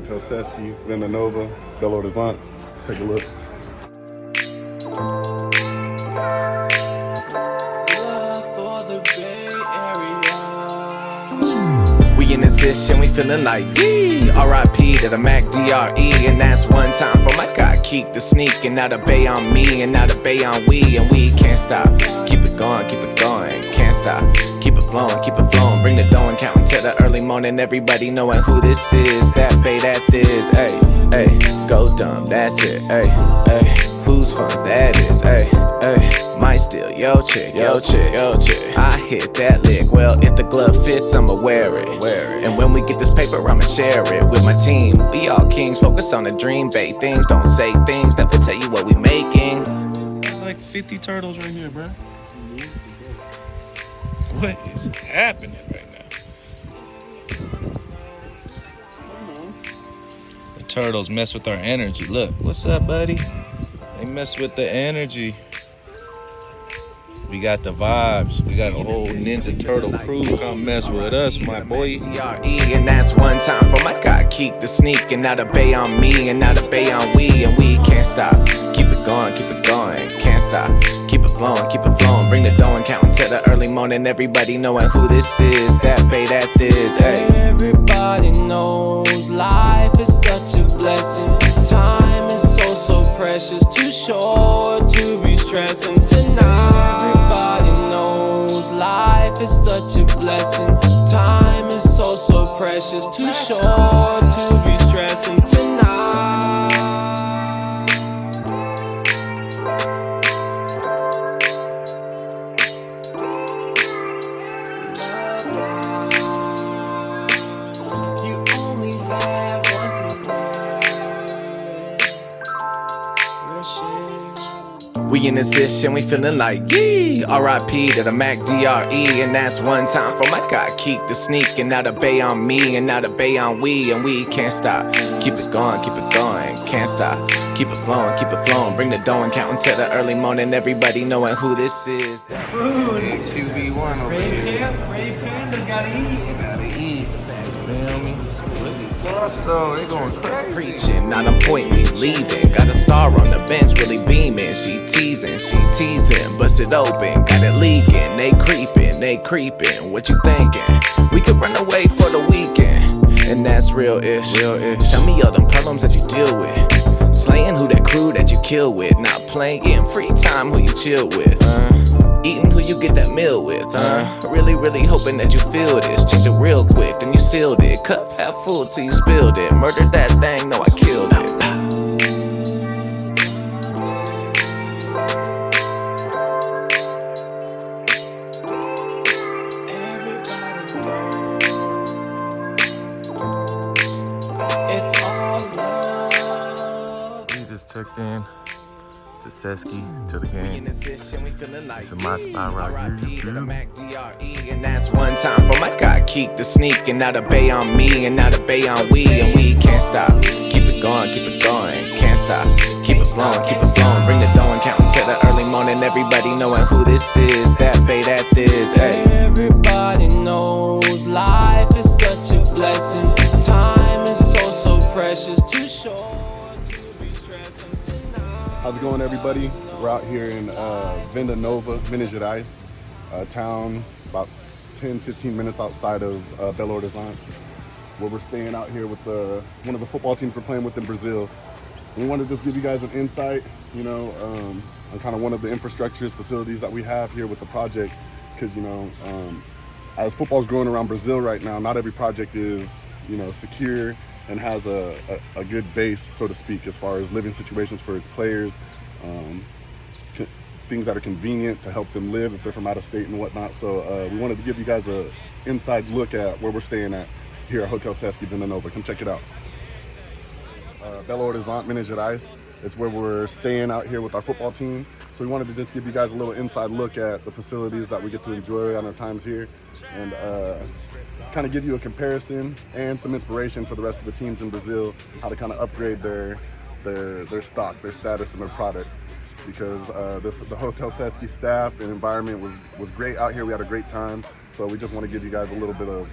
Hotel SESC Venda Nova, Belo Horizonte. Take a look. We in this ish and we feeling like yee. R.I.P. to the Mac D.R.E. And that's one time for my God. Keep the sneak and now the bay on me and now the bay on we. And we can't stop. Keep it going, can't stop. Keep it flowing, bring the dough and count until the early morning. Everybody knowing who this is, that bay, that this. Ay, ay, go dumb, that's it. Ay, ay, whose funds that is. Ay, ay, might steal yo chick. I hit that lick, well, if the glove fits, I'ma wear it. And when we get this paper, I'ma share it with my team. We all kings, focus on the dream, bay things. Don't say things that will tell you what we making. There's like 50 turtles right here, bro. What is happening right now? The turtles mess with our energy. Look, what's up, buddy? They mess with the energy. We got the vibes. We got a whole Ninja Turtle crew come mess with us, my boy. And that's one time for my God. Keep the sneak and now the bay on me and now the bay on we. And we can't stop. Keep it going, can't stop. Keep it flowing, bring the dough and count until the early morning. Everybody knowing who this is, that bay, that this. Ay. Everybody knows life is such a blessing. Time is so precious, too short to be stressing tonight. Everybody knows life is such a blessing. Time is so precious, too short to be stressing tonight. We in this ish and we feeling like yee. R.I.P. to the Mac D.R.E. And that's one time for my God. Keep the sneak and now the bay on me and now the bay on we. And we can't stop. Keep it going, can't stop. Keep it flowing, bring the dough and count until the early morning. Everybody knowing who this is. QB1 over here. Rave Panda's gotta eat. Gotta eat. Feel me? So they going crazy. Preaching, not a point, we leaving. Got a star on the bench, really beaming. She teasing, bust it open, got it leaking. They creeping, what you thinking? We could run away for the weekend, and that's real ish. Tell me all them problems that you deal with. Slaying who that crew that you kill with. Not playing free time who you chill with. Eating who you get that meal with, really hoping that you feel this. Change it real quick, then you sealed it. Cup half full till you spilled it. Murdered that thing, no I killed it. It's all love. We just checked in to SESC, to the game. This is my spot right here, you feel me? And that's one time for my God. Keep the sneak and now the bay on me and now the bay on we. And we can't stop. Keep it going, can't stop. Keep it flowing, bring the dough and count until the early morning. Everybody knowing who this is, that bay, that this. Ay. Everybody knows life is such a blessing. Time is so precious, too short to be stressing tonight. How's it going, everybody? We're out here in Venda Nova, Minas Gerais, a town about 10-15 minutes outside of Belo Horizonte, where we're staying out here with one of the football teams we're playing with in Brazil. And we want to just give you guys an insight, on kind of one of the infrastructures, facilities that we have here with the project, because, as football's growing around Brazil right now, not every project is, secure and has a good base, so to speak, as far as living situations for its players, things that are convenient to help them live if they're from out of state and whatnot. So we wanted to give you guys an inside look at where we're staying at here at Hotel SESC Venda Nova. Come check it out. Belo Horizonte, Minas Gerais. It's where we're staying out here with our football team. So we wanted to just give you guys a little inside look at the facilities that we get to enjoy on our times here, and kind of give you a comparison and some inspiration for the rest of the teams in Brazil, how to kind of upgrade their stock, their status, and their product. Because the Hotel SESC staff and environment was great out here. We had a great time. So we just want to give you guys a little bit of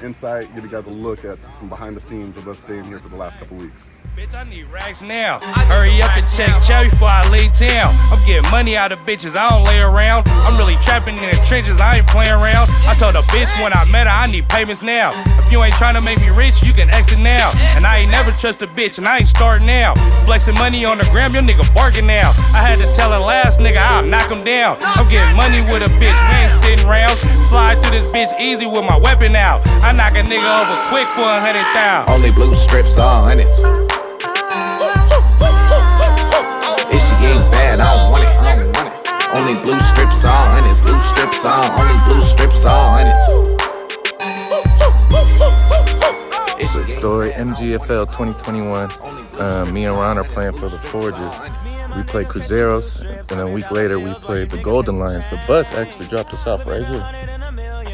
insight, give you guys a look at some behind the scenes of us staying here for the last couple weeks. Bitch, I need racks now. Hurry up and check Cherry before I leave town. I'm getting money out of bitches, I don't lay around. I'm really trapping in the trenches, I ain't playing around. I told a bitch when I met her, I need payments now. If you ain't trying to make me rich, you can exit now. And I ain't never trust a bitch, and I ain't starting now. Flexing money on the gram, your nigga barking now. I had to tell the last nigga I'll knock him down. I'm getting money with a bitch, we ain't sitting round. Slide through this bitch easy with my weapon out. I knock a nigga over quick for 100,000. Only blue strips on it. If she ain't bad, I don't want it. Only blue strips on it. Blue strips on. Only blue strips on it. Quick story, MGFL 2021. Me and Ron are playing for the Forges. We played Cruzeros, and a week later we played the Golden Lions. The bus actually dropped us off right here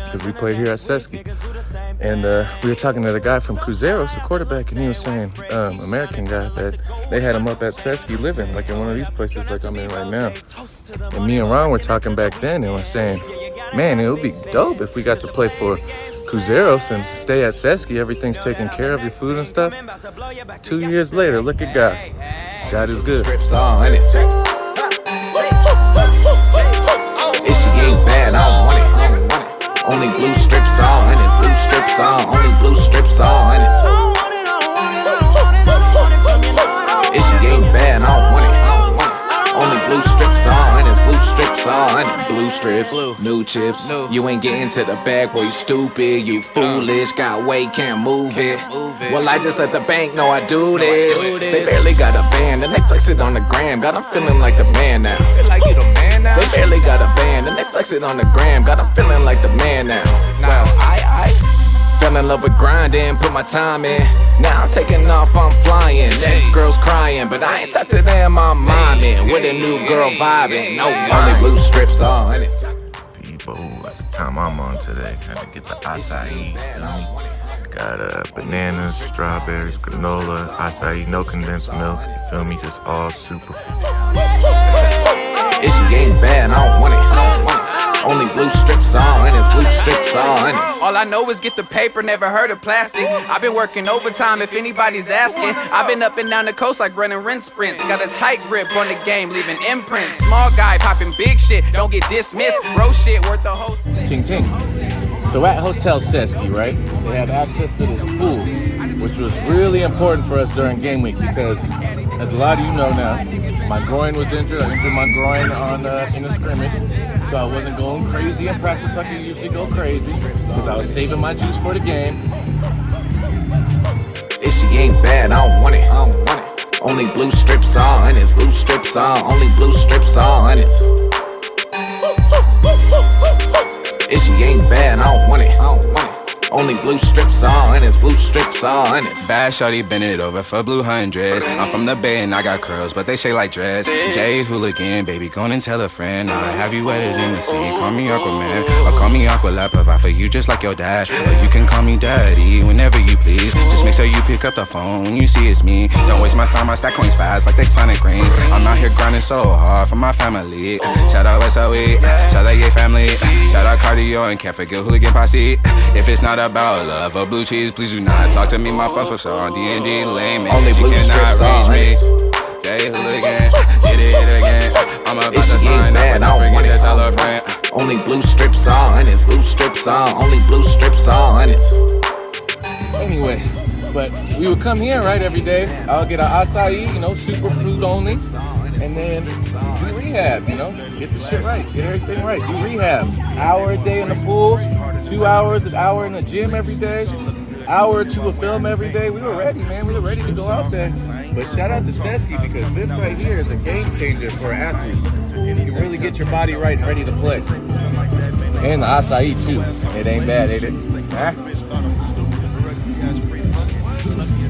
because we played here at SESC. And we were talking to the guy from Cruzeros, the quarterback, and he was saying, American guy, that they had him up at SESC living, like in one of these places like I'm in right now. And me and Ron were talking back then, and we're saying, man, it would be dope if we got to play for Cruzeros and stay at SESC. Everything's taken care of, your food and stuff. 2 years later, look at God. God is good. Strips on it. If she ain't bad, I don't want it. Only blue strips on it. Blue strips on. Only blue strips on it. If she ain't bad, I don't want it. Only blue strips on it. Blue strips on it. Blue strips, new chips. You ain't getting to the bag, boy, you stupid. You foolish, got weight, can't move it. Well, I just let the bank know I do this. They barely got a band and they flex it on the gram. Got them feeling like the man now. Feel like you the man now. They barely got a band and they flex it on the gram. Got them feeling like the man now. Now I fell in love with grinding, put my time in. Now I'm taking off, I'm flying. Next girl's crying, but I ain't tucked it in my mind. With a new girl vibing, no only blue strips on it. Debo, that's the time I'm on today. Gotta get the acai. Got bananas, strawberries, granola, acai, no condensed milk. You feel me? Just all super. If she ain't bad, I don't want it. Only blue strips on it. Blue strips on it. All I know is get the paper, never heard of plastic. I've been working overtime if anybody's asking. I've been up and down the coast like running rent sprints. Got a tight grip on the game, leaving imprints. Small guy popping big shit, don't get dismissed. Bro shit worth the whole split. Ting ting. So at Hotel SESC, right, they have access to this pool, which was really important for us during game week because, as a lot of you know now, my groin was injured. I injured my groin in a scrimmage, so I wasn't going crazy in practice like I usually go crazy because I was saving my juice for the game. If she ain't bad, I don't want it. Only blue strips on it. Blue strips on. Only blue strips on it. If she ain't bad, I don't want it. Only blue strips on it. Blue strips on it. Bad shorty, bend it over for blue hundreds. I'm from the Bay and I got curls, but they shake like dreads. Jay Hooligan, baby, go and tell a friend. I have you wetted in the sea. Call me Aquaman, or call me Aqualad. Provide for you just like your dad, or you can call me daddy whenever you please. Just make sure you pick up the phone when you see it's me. Don't waste my time, I stack coins fast like they Sonic Greens. I'm out here grinding so hard for my family. Shout out SOE, shout out Ye family, shout out Cardio, and can't forget Hooligan Posse. If it's not about love or blue cheese, please do not talk to me. My phones for sure on D&D lame. Only blue strips on it. Jay Hooligan, hit it again. I'm about to sign up, don't forget to tell a friend. Only blue strips on it. Blue strips on. Only blue strips on it. Anyway, but we would come here, right, every day. I'll get an acai, super fruit only. And then do rehab, get the shit right, get everything right, do rehab. Hour a day in the pool, 2 hours, an hour in the gym every day, hour or two of film every day. We were ready, man. We were ready to go out there. But shout out to SESC because this right here is a game changer for athletes. You can really get your body right and ready to play. And the acai too. It ain't bad, ain't it? Huh?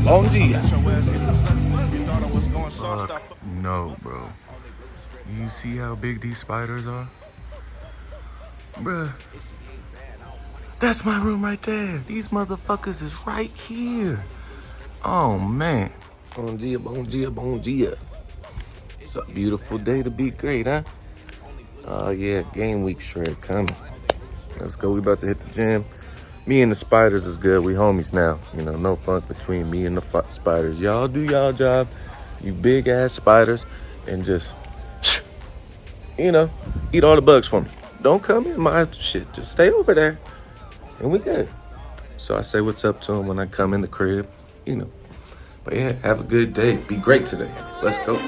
Bom dia. Fuck no, bro. You see how big these spiders are? Bruh. That's my room right there. These motherfuckers is right here. Oh, man. Bon dia, bon dia, bon dia. It's a beautiful day to be great, huh? Oh, yeah, game week sure coming. Let's go. We about to hit the gym. Me and the Spiders is good. We homies now. You know, no funk between me and the Spiders. Y'all do y'all job, you big ass spiders, and just, you know, eat all the bugs for me. Don't come in my shit. Just stay over there, and we good. So I say what's up to them when I come in the crib, you know. But yeah, have a good day. Be great today. Let's go.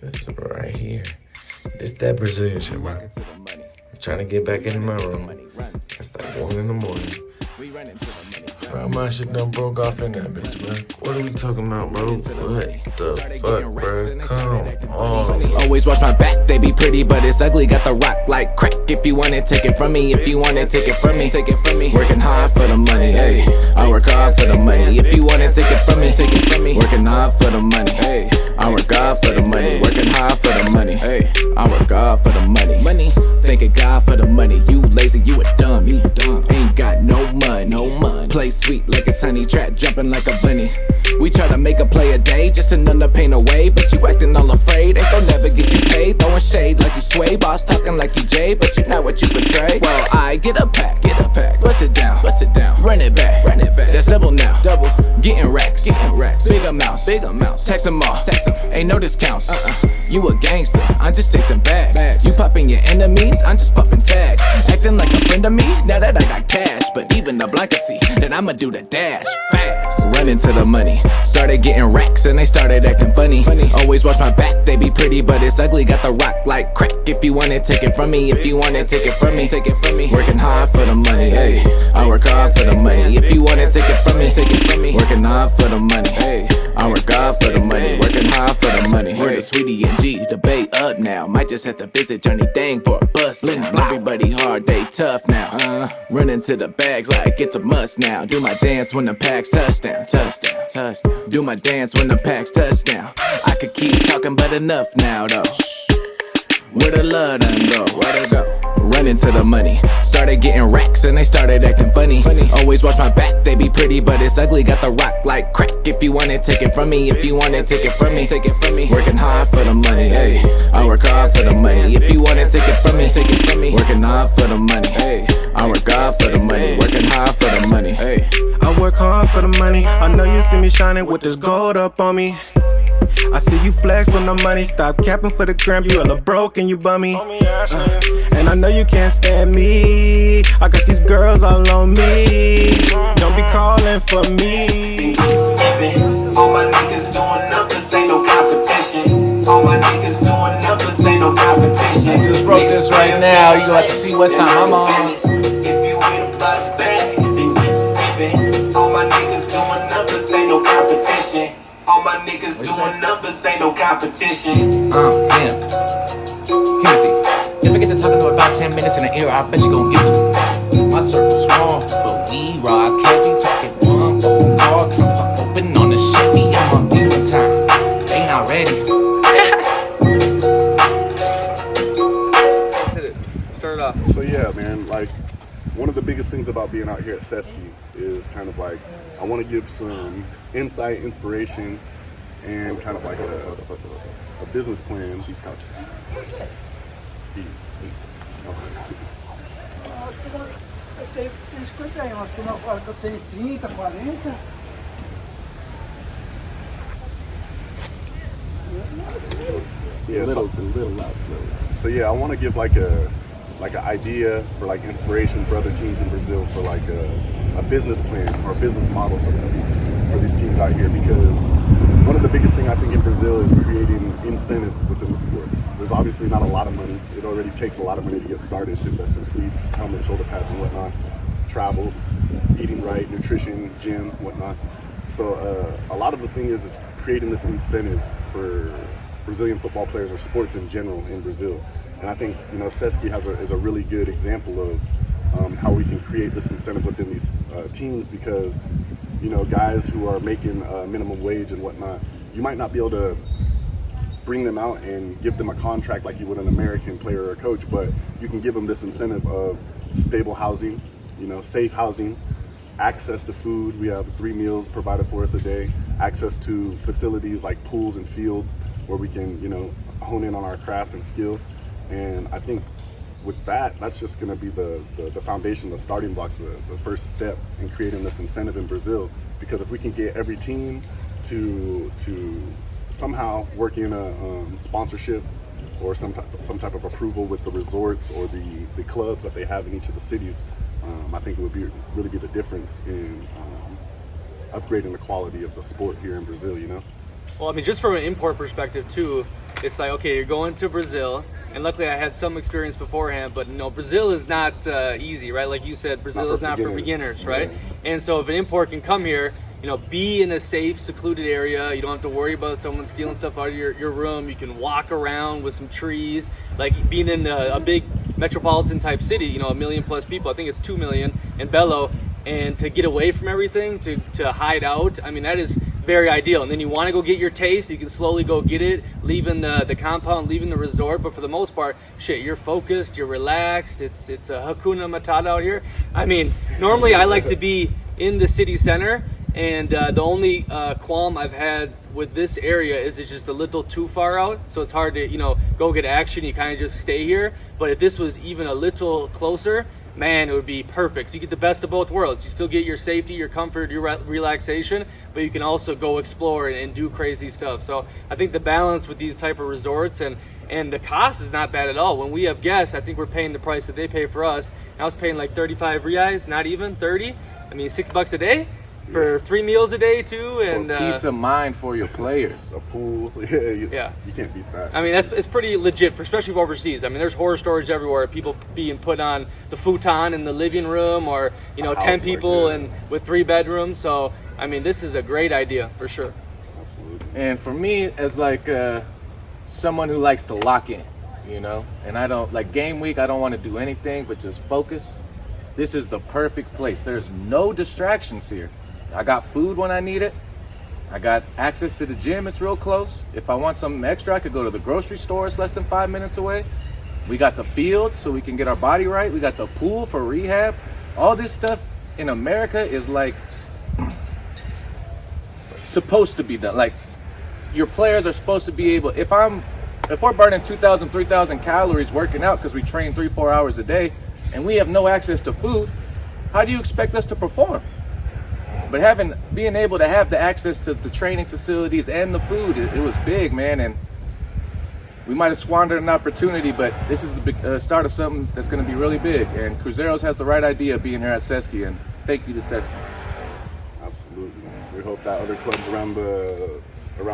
That's right here. This that Brazilian shit, bro. I'm trying to get back into my room. It's like 1 in the morning. Bro, my shit done broke off in that bitch, bro. What are we talking about, bro? What the fuck, bro? Come on. Always watch my back, they be pretty, but it's ugly. Got the rock like crack. If you want it, take it from me. If you want it, take it from me. Take it from me. Working hard for the money, hey. I work hard for the money. If you want it, take it from me. Take it from me. Working hard for the money, hey. I work hard for the money. Working hard for the money, hey. I work hard for the money. Money, thanking God for the money. You lazy, you a dumb, you dumb. Ain't got no money, no money. Play sweet like it's honey trap, jumping like a bunny. We try to make a play a day just to numb the pain away, but you acting all afraid. Ain't gon' never get you paid. Throwing shade like you sway, boss talking like you Jay, but you not what you portray. Well, I get a pack, bust it down, run it back, That's double now, double. Getting racks, big amounts, tax them all, ain't no discounts. You a gangster, I'm just chasing bags. You popping your enemies, I'm just popping tags. Acting like a friend of me, now that I got cash, but even the blind can see that I'ma do the dash fast. Running to the money, started getting racks and they started acting funny. Always watch my back, they be pretty, but it's ugly. Got the rock like crack. If you want it, take it from me. If you want it, take it from me. Take it from me. Working hard for the money, hey. I work hard for the money. If you want it, take it from me. Take it from me. Working hard for the money, hey. I work hard for the money. Working hard for the money. Word to Sweetie and G, the bay up now. Might just have to visit Johnny Dang for a bus. Everybody hard, they tough now. Running to the bags like it's a must now. Do my dance when the packs touchdown. Do my dance when the packs touchdown. I could keep talking, but enough now though. Where the love done go? Where'd it go? Running to the money, started getting racks and they started acting funny. Always watch my back, they be pretty, but it's ugly. Got the rock like crack. If you want it, take it from me. If you want it, take it from me. Take it from me. Working hard for the money, hey. I work hard for the money. If you want it, take it from me. Take it from me. Working hard for the money, hey. I work hard for the money. Working hard for the money, hey. I work hard for the money. I know you see me shining with this gold up on me. I see you flex when the money stop capping for the gram. You hella broke and you bummy. And I know you can't stand me. I got these girls all on me. Don't be calling for me. All my niggas doing numbers, ain't no competition. All my niggas doing numbers, ain't no competition. I just wrote this right now. You got to see what time I'm on. If you ain't about that, then get stepping. All my niggas doing numbers, ain't no competition. All my niggas doing numbers, ain't no competition. Damn. Timothy, if I get to talking to about 10 minutes in the air, I bet you gon' get you. My circle's small, but we rock heavy. Talking one phone call, trunk open on the Chevy. I'm on demon time. They not ready. Start it off. So yeah, man, like one of the biggest things about being out here at SESC is kind of like I want to give some insight, inspiration, and kind of like a business plan. She's couching. Tem 50 anos, que não fala que eu tenho 30, 40. Yeah, so yeah, I want to give like an idea for like inspiration for other teams in Brazil for like a business plan or a business model, so to speak, for these teams out here, because one of the biggest thing I think in Brazil is creating incentive within the sport. There's obviously not a lot of money. It already takes a lot of money to get started. Investment cleats, helmet, shoulder pads, and whatnot. Travel, eating right, nutrition, gym, whatnot. So a lot of the thing is creating this incentive for Brazilian football players or sports in general in Brazil. And I think, you know, SESC is a really good example of how we can create this incentive within these teams, because, you know, guys who are making minimum wage and whatnot, you might not be able to bring them out and give them a contract like you would an American player or a coach, but you can give them this incentive of stable housing, you know, safe housing, access to food. We have 3 meals provided for us a day, access to facilities like pools and fields where we can, you know, hone in on our craft and skill. And I think with that, that's just going to be the foundation, the starting block, the first step in creating this incentive in Brazil. Because if we can get every team to somehow work in a sponsorship or some type of approval with the resorts or the clubs that they have in each of the cities, I think it would really be the difference in upgrading the quality of the sport here in Brazil, you know? Well, I mean, just from an import perspective too, it's like, okay, you're going to Brazil, and luckily I had some experience beforehand, but no, Brazil is not easy, right? Like you said, Brazil is not for beginners, right? Yeah. And so if an import can come here, you know, be in a safe, secluded area, you don't have to worry about someone stealing stuff out of your room, you can walk around with some trees, like being in a big metropolitan type city, you know, 1 million plus people, I think it's 2 million in Belo, and to get away from everything, to hide out, I mean, that is very ideal. And then you want to go get your taste, you can slowly go get it, leaving the compound, leaving the resort, but for the most part, shit, you're focused, you're relaxed, it's a Hakuna Matata out here. I mean, normally I like to be in the city center, and the only qualm I've had with this area is it's just a little too far out, so it's hard to, you know, go get action, you kind of just stay here. But if this was even a little closer, man, it would be perfect. So you get the best of both worlds. You still get your safety, your comfort, your relaxation, but you can also go explore and do crazy stuff. So I think the balance with these type of resorts and the cost is not bad at all. When we have guests, I think we're paying the price that they pay for us. I was paying like 35 reais, not even 30. I mean, $6 a day for 3 meals a day too, and for peace of mind for your players. A pool, you can't beat that. I mean, it's pretty legit, especially for overseas. I mean, there's horror stories everywhere. People being put on the futon in the living room, or, you know, 10 people and with 3 bedrooms. So I mean, this is a great idea for sure. Absolutely. And for me, as like someone who likes to lock in, you know, and I don't like game week. I don't want to do anything but just focus. This is the perfect place. There's no distractions here. I got food when I need it. I got access to the gym, it's real close. If I want something extra, I could go to the grocery store, it's less than 5 minutes away. We got the fields so we can get our body right. We got the pool for rehab. All this stuff in America is like supposed to be done. Like, your players are supposed to be able, if we're burning 2,000, 3,000 calories working out because we train 3-4 hours a day and we have no access to food, how do you expect us to perform? But being able to have the access to the training facilities and the food, it was big, man. And we might have squandered an opportunity, but this is the start of something that's going to be really big. And Cruzeiros has the right idea being here at SESC, and thank you to SESC. Absolutely. We hope that other clubs around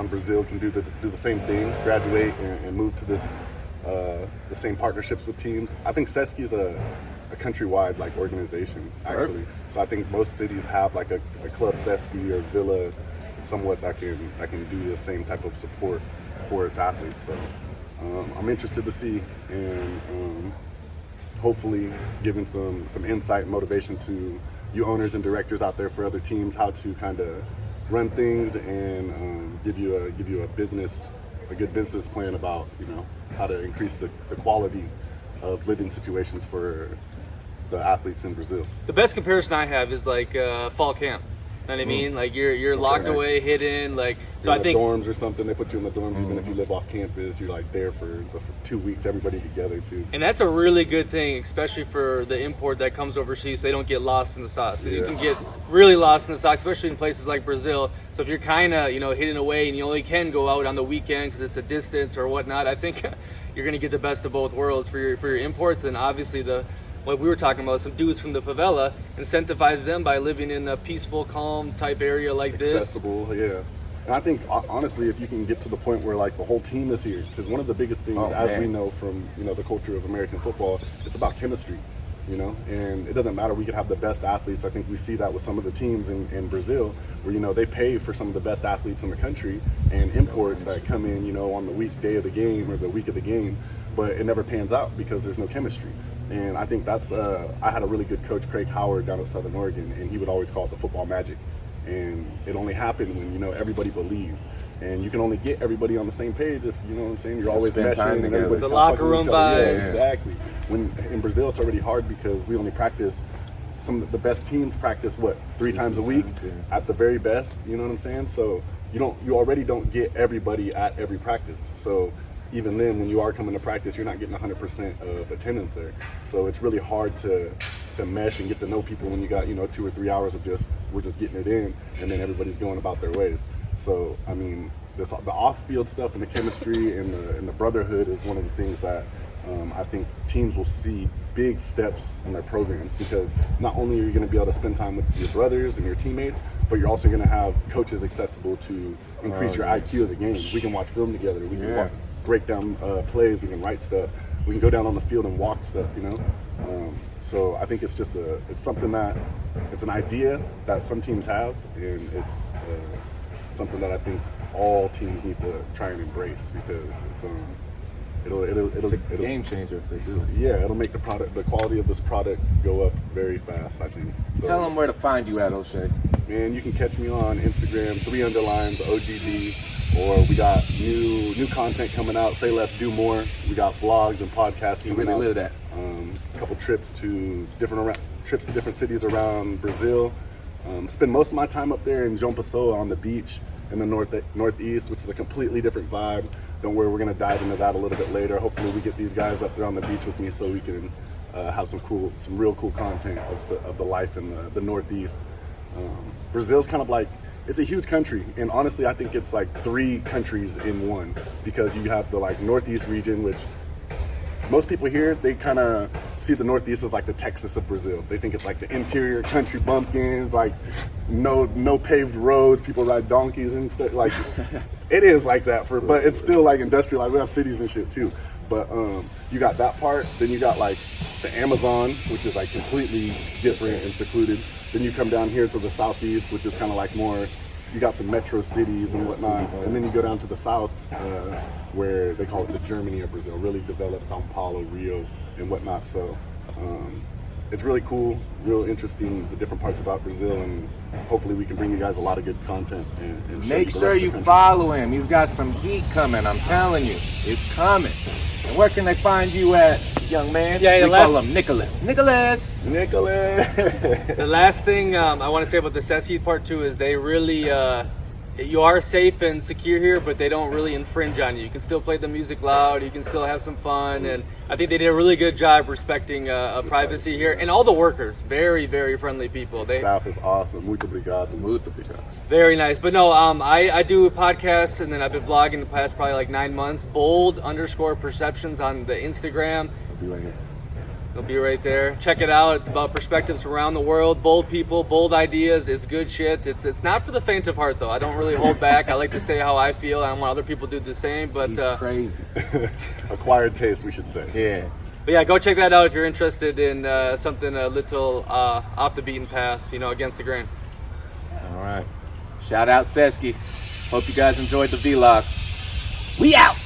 Brazil can do the same thing, graduate and move to the same partnerships with teams. I think SESC is a countrywide like organization, actually. Perfect. So I think most cities have like a club SESC or Villa, somewhat that can do the same type of support for its athletes. So I'm interested to see, and hopefully giving some insight and motivation to you owners and directors out there for other teams, how to kind of run things and give you a good business plan about, you know, how to increase the quality of living situations for the athletes in Brazil. The best comparison I have is like fall camp. You know what I mean? Like you're locked away, hidden. Like, so I think dorms or something. They put you in the dorms, even if you live off campus. You're like there for 2 weeks, everybody together too. And that's a really good thing, especially for the import that comes overseas. So they don't get lost in the sauce. So you can get really lost in the sauce, especially in places like Brazil. So if you're kind of, you know, hidden away and you only can go out on the weekend because it's a distance or whatnot, I think you're gonna get the best of both worlds for your imports. And obviously what we were talking about, some dudes from the favela, incentivize them by living in a peaceful, calm type area like this. Accessible, yeah. And I think, honestly, if you can get to the point where like the whole team is here, because one of the biggest things, as we know from, you know, the culture of American football, it's about chemistry, you know, and it doesn't matter, we could have the best athletes. I think we see that with some of the teams in Brazil, where, you know, they pay for some of the best athletes in the country and imports that come in, you know, on the weekday of the game or the week of the game, but it never pans out because there's no chemistry. And I think that's, I had a really good coach, Craig Howard, down at Southern Oregon, and he would always call it the football magic. And it only happened when, you know, everybody believed. And you can only get everybody on the same page if, you know what I'm saying, you're always meshing and everybody's the kinda locker fucking room with each other. vibes. Yeah, exactly. When in Brazil, it's already hard because we only practice. Some of the best teams practice 3 times a week at the very best. You know what I'm saying? So you already don't get everybody at every practice. So even then, when you are coming to practice, you're not getting 100% of attendance there. So it's really hard to mesh and get to know people when you got, you know, 2 or 3 hours of we're just getting it in, and then everybody's going about their ways. So I mean, the off-field stuff and the chemistry and the brotherhood is one of the things that I think teams will see big steps in their programs, because not only are you going to be able to spend time with your brothers and your teammates, but you're also going to have coaches accessible to increase your IQ of the game. We can watch film together. We can break down plays. We can write stuff. We can go down on the field and walk stuff, you know? So I think it's just it's something that, it's an idea that some teams have, and it's something that I think all teams need to try and embrace, because it's a game changer if they do it. Yeah, it'll make the quality of this product go up very fast, I think. So, tell them where to find you at, Oshay. Man, you can catch me on Instagram, 3_OGD, or we got new content coming out. Say Let's Do More. We got vlogs and podcasts coming out. Live that. A couple trips to different cities around Brazil. Spend most of my time up there in João Pessoa on the beach in the northeast, which is a completely different vibe. Don't worry, we're gonna dive into that a little bit later. Hopefully we get these guys up there on the beach with me so we can have some real cool content of the life in the northeast. Brazil's kind of like, it's a huge country, and honestly I think it's like 3 countries in one, because you have the like northeast region, which most people here, they kind of see the Northeast as like the Texas of Brazil. They think it's like the interior country bumpkins, like no paved roads, people ride donkeys and stuff. Like it is like that but it's still like industrial. Like we have cities and shit too. But you got that part. Then you got like the Amazon, which is like completely different and secluded. Then you come down here to the southeast, which is kind of like more. You got some metro cities and whatnot, and then you go down to the south, where they call it the Germany of Brazil, really developed, Sao Paulo, Rio, and whatnot. So it's really cool, real interesting, the different parts about Brazil, and hopefully we can bring you guys a lot of good content. And make sure you follow him. He's got some heat coming, I'm telling you. It's coming. And where can they find you at, young man? Yeah, we call him Nicholas. The last thing I want to say about the SESC part too is they really, you are safe and secure here, but they don't really infringe on you. You can still play the music loud, you can still have some fun, and I think they did a really good job respecting privacy here. And all the workers, very, very friendly people. The staff is awesome. Muito obrigado. Very nice. But no, I do podcasts, and then I've been vlogging the past probably like 9 months. Bold_perceptions on the Instagram. I'll be right here. It'll be right there. Check it out. It's about perspectives around the world, bold people, bold ideas. It's good shit. It's not for the faint of heart, though. I don't really hold back. I like to say how I feel. I want other people to do the same. But he's crazy. Acquired taste, we should say. Yeah. But yeah, go check that out if you're interested in something a little off the beaten path, you know, against the grain. All right. Shout out SESC. Hope you guys enjoyed the vlog. We out.